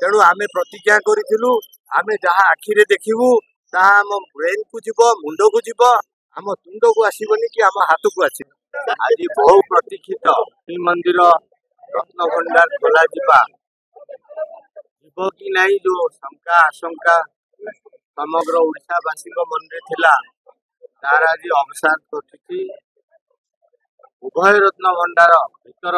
तेणु आम प्रतिज्ञा करूँ आम जहाँ आखिरे देखू ता आम ब्रेन को जीव मुंड को जीव आम तुंड को आसबनी कि आम हाथ को आस आज बहु प्रतीक्षित श्रीमंदिर रत्न भंडार खोल जीव कि नहीं जो शंका आशंका समग्र ओडावासी मन में थिला तार आज अवसान घटी उभय रत्न भंडार भीतर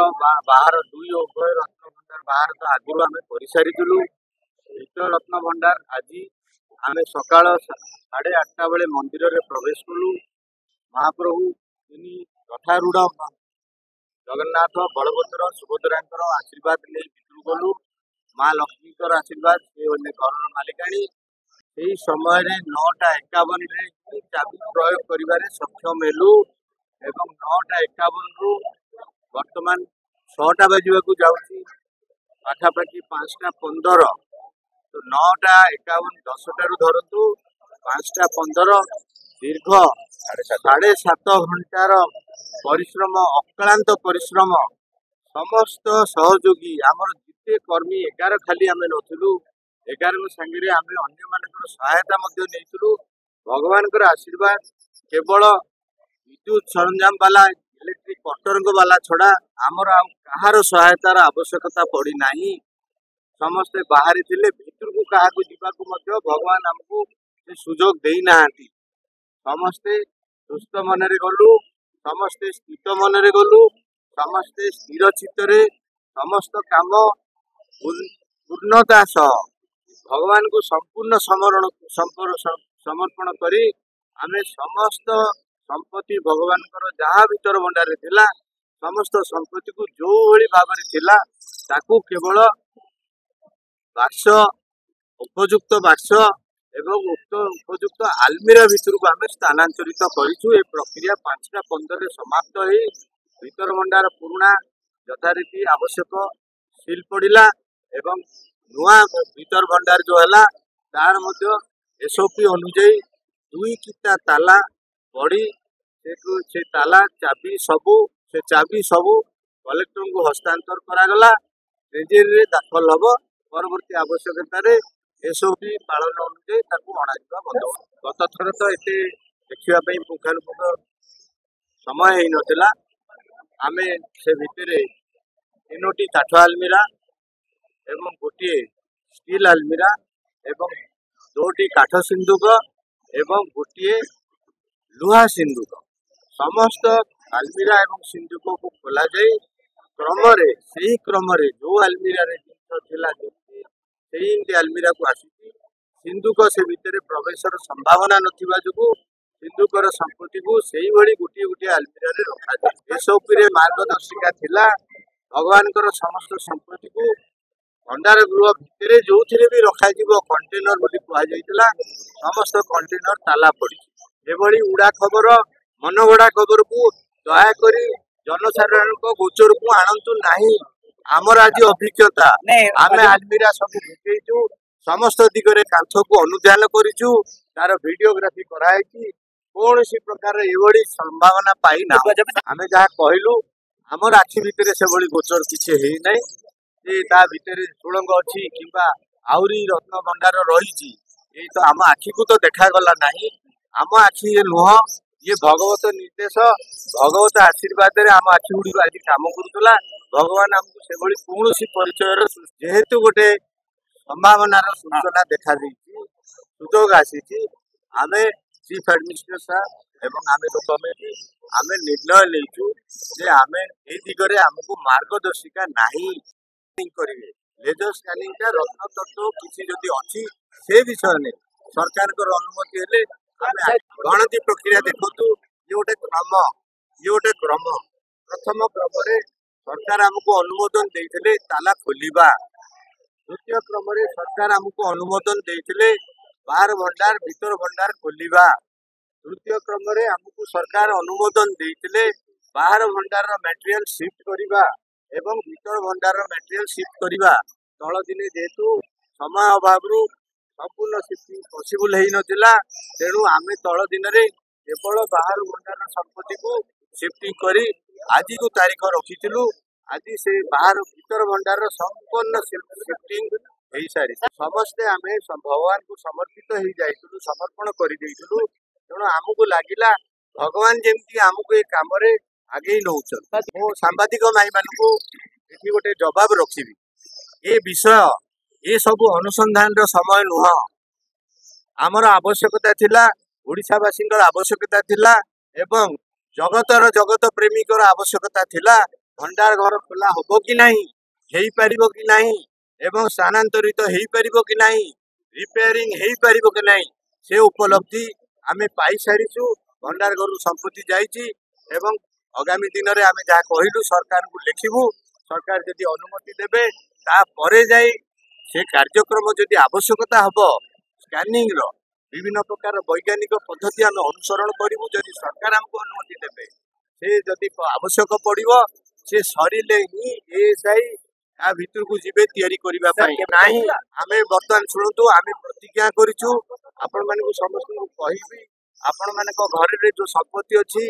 बाहर दुई उभय रत्न भंडार बाहर तो आगुरी आम कर सारी भीतर रत्न भंडार आज आम सकाल 8:30 बेले मंदिर में प्रवेश कलु महाप्रभु रथारूढ़ जगन्नाथ बलभद्र सुभद्रा आशीर्वाद नहीं भितर गलु माँ लक्ष्मी आशीर्वाद से घर मालिकाणी से समय 9:51 चाबी प्रयोग कर सक्षम हेलु एवं 9:51 रु वर्तमान 6टा बजवाक जाऊँगी पाखापाखि 5:15 तो 9:51 10टारू धरतु 5:15 दीर्घ 7.5 घंटार परिश्रम अक्लांत परिश्रम समस्त सहयोगी आमर जिते कर्मी 11 खाली आम नथिलु 11 सांगे आम अन्य मानकर सहायता नहीं भगवान आशीर्वाद केवल विद्युत सरंजाम वाला इलेक्ट्रिक कटर वाला छड़ा आमर कहार सहायतार आवश्यकता पड़ी नहीं समस्ते बाहरी थे भितर को क्या जावाक भगवान आमको सुजोग देना समस्ते सुस्थ मन गलु समस्ते स्थित मन गलु समस्ते स्थिर चित्तरे समस्त काम पूर्णता सह भगवान को संपूर्ण समर्पण करी आमे समस्त संपत्ति भगवान जहाँ भीतर भंडार थिला समस्त संपत्ति को जो भली भाव थिला ताकू केवल बाक्स उपयुक्त बाक्स एवं उपयुक्त आलमीरा भीतर को आम स्थानांतरित करूँ। ए प्रक्रिया 5:15 समाप्त हो भीतर भंडार पुराणा यथारीति आवश्यक सील पड़ा एवं नुआ भीतर भंडार जो है तार एसओपी अनुजाई 2 किता ताला पड़ी से ताला चाबी सबू कलेक्टर को हस्तांतर करागला ट्रेजेरी दाखल हम परवर्ती आवश्यकता एसओपी पालन अनुजाई अणा बंद गत थर तो ये देखापी पुंखानुपुंख समय ही नथिला आमे से भितर 3टी काठ आलमीरा एवं गोटे स्टील आलमीरा एवं 2टी काठ सिंधुक एवं गोटे लुहा सिंधुक समस्त आलमीरा एवं सिंधुक को खोल जाए क्रम जो आलमीरा जिन आलमीरा को आसी सिंधुक से भितर प्रवेशर संभावना नथिबा जो सिंधुकर संपत्ति को सही भली गोटे गोटे आलमीरा रखा जाए एसओपी मार्गदर्शिका थिला भगवान समस्त संपत्ति को भंडार गृह भितर जो भी रखा कंटेनर बोली कहुला समस्त कंटेनर ताला पड़ी एभली उड़ा खबर मनगढ़ा खबर को दयाक जनसाधारण गोचर को आणतु नहीं आमर आज अभिज्ञता आम आलमीरा सब भिजु समस्त दिगरे कांथ को अनुध्यान करूँ तार वीडियोग्राफी कराई कौन सी प्रकार एभली संभावना पाई ना आम जहाँ कहलु आमर आखि भितर से भली गोचर किसी है नहीं ता भितर सुड़ंग अच्छी कि आहरी रत्न भंडार रही तो आम आखि को तो देखागला नहीं आम आखि नुह ये भगवत निर्देश भगवत आशीर्वाद आम आखि गुड़ी आज कम करूला भगवान आमको से कौन परिचय जेहेतु गोटे संभावनार सूचना देखा सुजोग आसी आम चीफ एडमिनिस्ट्रेटर एवं आम कमिटी आम निर्णय लेचु जे आम ए दिगरे आमको मार्गदर्शिका नहीं करेंगे लेजर स्कैनिंग का रत्न तत्व किसी जदि अच्छी से विषय नहीं सरकार अनुमति हेले गणति प्रक्रिया देखु ये गोटे क्रम प्रथम क्रम सरकार आमको अनुमोदन देते ताला खोलिबा द्वितीय क्रम सरकार आमको अनुमोदन देते बाहर भंडार भीतर भंडार खोलिबा तृतीय क्रम आमको सरकार अनुमोदन देते बाहर भंडार मटेरियल शिफ्ट करवा एवं भीतर भंडार मटेरियल शिफ्ट करवा तल दिने जेहेतु समय अभाव संपूर्ण शिफ्टिंग पॉसिबल हो नथिला तेणु आम तल दिन केवल बाहर भंडार संपत्ति को शिफ्टिंग करी आज को तारीख रखी आज से बाहर भीतर भंडार संपूर्ण शिफ्टिंग हो सारी समस्ते आम भगवान को समर्पित हो जाइलु समर्पण कर तेणु आमको लगिला भगवान जमी आमको ये कम आगे नौ मो सांबादिक भाई मान ये गोटे जवाब रखी ये विषय ये सब अनुसंधान समय नुह आमर आवश्यकता थिला ओडिशावासी आवश्यकता थिला एवं जगतर जगत प्रेमिकर आवश्यकता थिला भंडार घर खोला होबो कि नहीं हेई परिबो कि नहीं एवं स्थानांतरित हेई परिबो कि नहीं रिपेयरिंग हेई परिबो कि नहीं से उपलब्धि आमे पाई सारिछु भंडार घर संपत्ति जाइछि एवं आगामी दिन में आमे जहाँ कहलु सरकार को लिखिबु सरकार जदि अनुमति देबे ता परे जाई से कार्यक्रम जदि आवश्यकता हबो स्कैनिंग रो विभिन्न प्रकार वैज्ञानिक पद्धति आम अनुसरण करूँ जदि सरकार आमको अनुमति देवे से जदि आवश्यक पड़ो से सरिले ही एएसआई आ भितर को जीवे तैयारी करने नहीं आम बर्तमान शुणु आम प्रतिज्ञा करूँ आपण मानक समस्त कहबी आपण मान घर जो संपत्ति अच्छी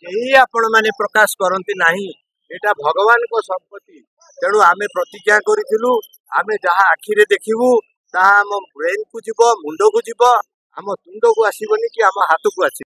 यही आपण मैंने प्रकाश करती नहीं एटा भगवान को संपत्ति तेणु आम प्रतिज्ञा करूँ आम जहाँ आखिरे देखू ता आम ब्रेन को जीव मुंड को जीव आम तुंड को आसबनी कि आम हाथ को आस